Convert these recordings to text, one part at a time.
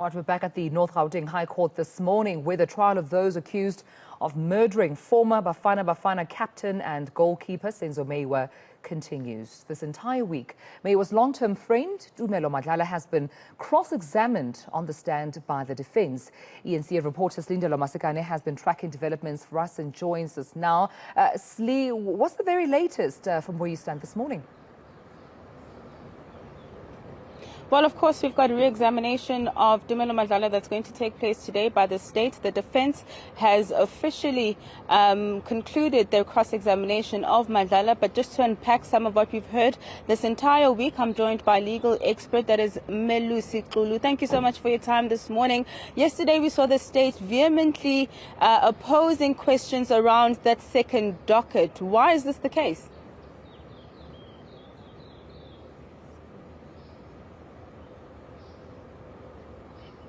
Right, we're back at the North Gauteng High Court this morning, where the trial of those accused of murdering former Bafana captain and goalkeeper Senzo Meyiwa continues. This entire week, Meyiwa's long-term friend, Madlala, has been cross-examined on the stand by the defense. eNCA reporter Silindelo Masikane has been tracking developments for us and joins us now. Slee, what's the very latest from where you stand this morning? Well, of course, we've got a re-examination of Madlala that's going to take place today by the state. The defense has officially concluded their cross-examination of Madlala. But just to unpack some of what we've heard this entire week, I'm joined by legal expert, that is Melusi Xulu. Thank you so much for your time this morning. Yesterday, we saw the state vehemently opposing questions around that second docket. Why is this the case?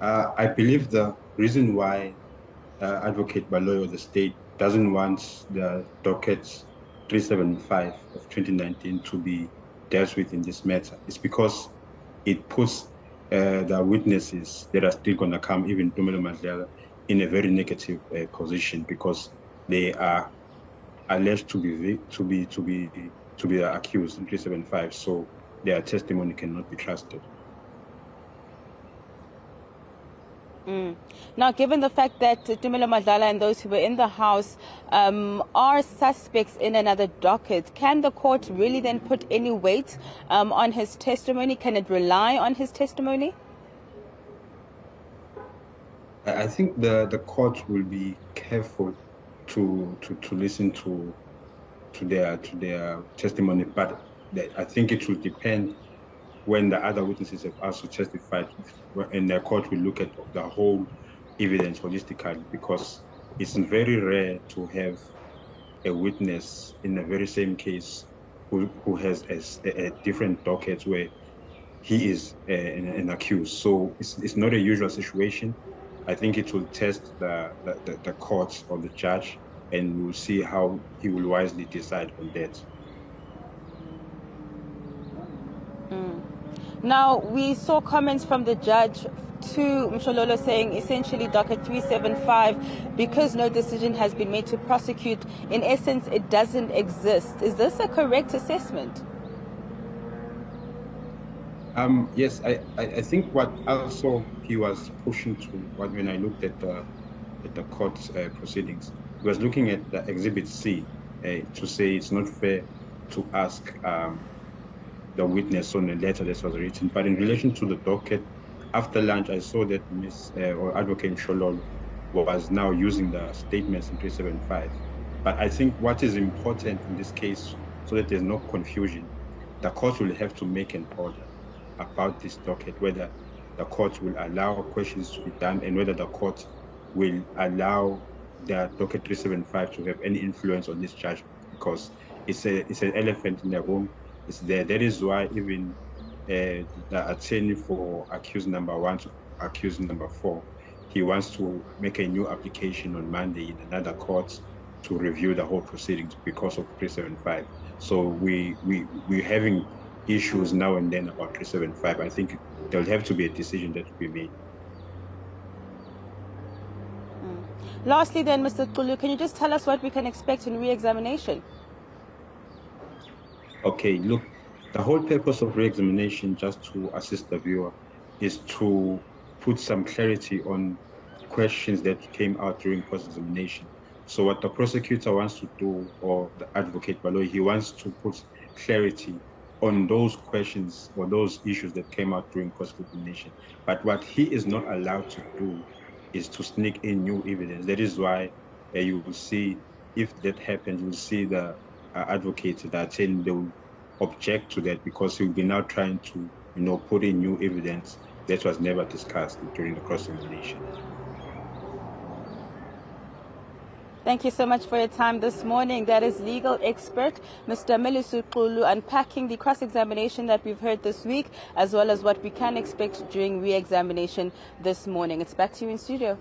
I believe the reason why Advocate Baloyi of the state doesn't want the docket 375 of 2019 to be dealt with in this matter is because it puts the witnesses that are still going to come, even Madlala, in a very negative position, because they are alleged to be accused in 375, so their testimony cannot be trusted. Now, given the fact that Madlala and those who were in the house are suspects in another docket, can the court really then put any weight on his testimony? Can it rely on his testimony? I think the court will be careful to listen to their testimony, but I think it will depend when the other witnesses have also testified, and the court will look at the whole evidence holistically, because it's very rare to have a witness in the very same case who has a different docket where he is an accused. So it's not a usual situation. I think it will test the court or the judge, and we'll see how he will wisely decide on that. Now, we saw comments from the judge to Mshololo saying essentially docket 375, because no decision has been made to prosecute, in essence, it doesn't exist. Is this a correct assessment? Yes, I think what also he was pushing to, when I looked at the court's proceedings, he was looking at the Exhibit C to say it's not fair to ask the witness on a letter that was written. But in relation to the docket, after lunch, I saw that Advocate Shololo was now using the statements in 375. But I think what is important in this case, so that there's no confusion, the court will have to make an order about this docket, whether the court will allow questions to be done and whether the court will allow the docket 375 to have any influence on this judgment, because it's an elephant in the room. It's there. That is why even the attorney for accused number 1 to accused number 4, he wants to make a new application on Monday in another court to review the whole proceedings because of 375. So we're having issues now and then about 375. I think there'll have to be a decision that will be made. Lastly then, Mr. Xulu, can you just tell us what we can expect in re-examination? Okay, look, the whole purpose of re-examination, just to assist the viewer, is to put some clarity on questions that came out during cross-examination. So what the prosecutor wants to do, or the Advocate Baloyi, he wants to put clarity on those questions or those issues that came out during cross-examination. But what he is not allowed to do is to sneak in new evidence. That is why you will see, if that happens, you will see the advocates, the attorney, they will object to that, because he will be now trying to, put in new evidence that was never discussed during the cross-examination. Thank you so much for your time this morning. That is legal expert Mr. Melusi Xulu, unpacking the cross-examination that we've heard this week, as well as what we can expect during re-examination this morning. It's back to you in studio.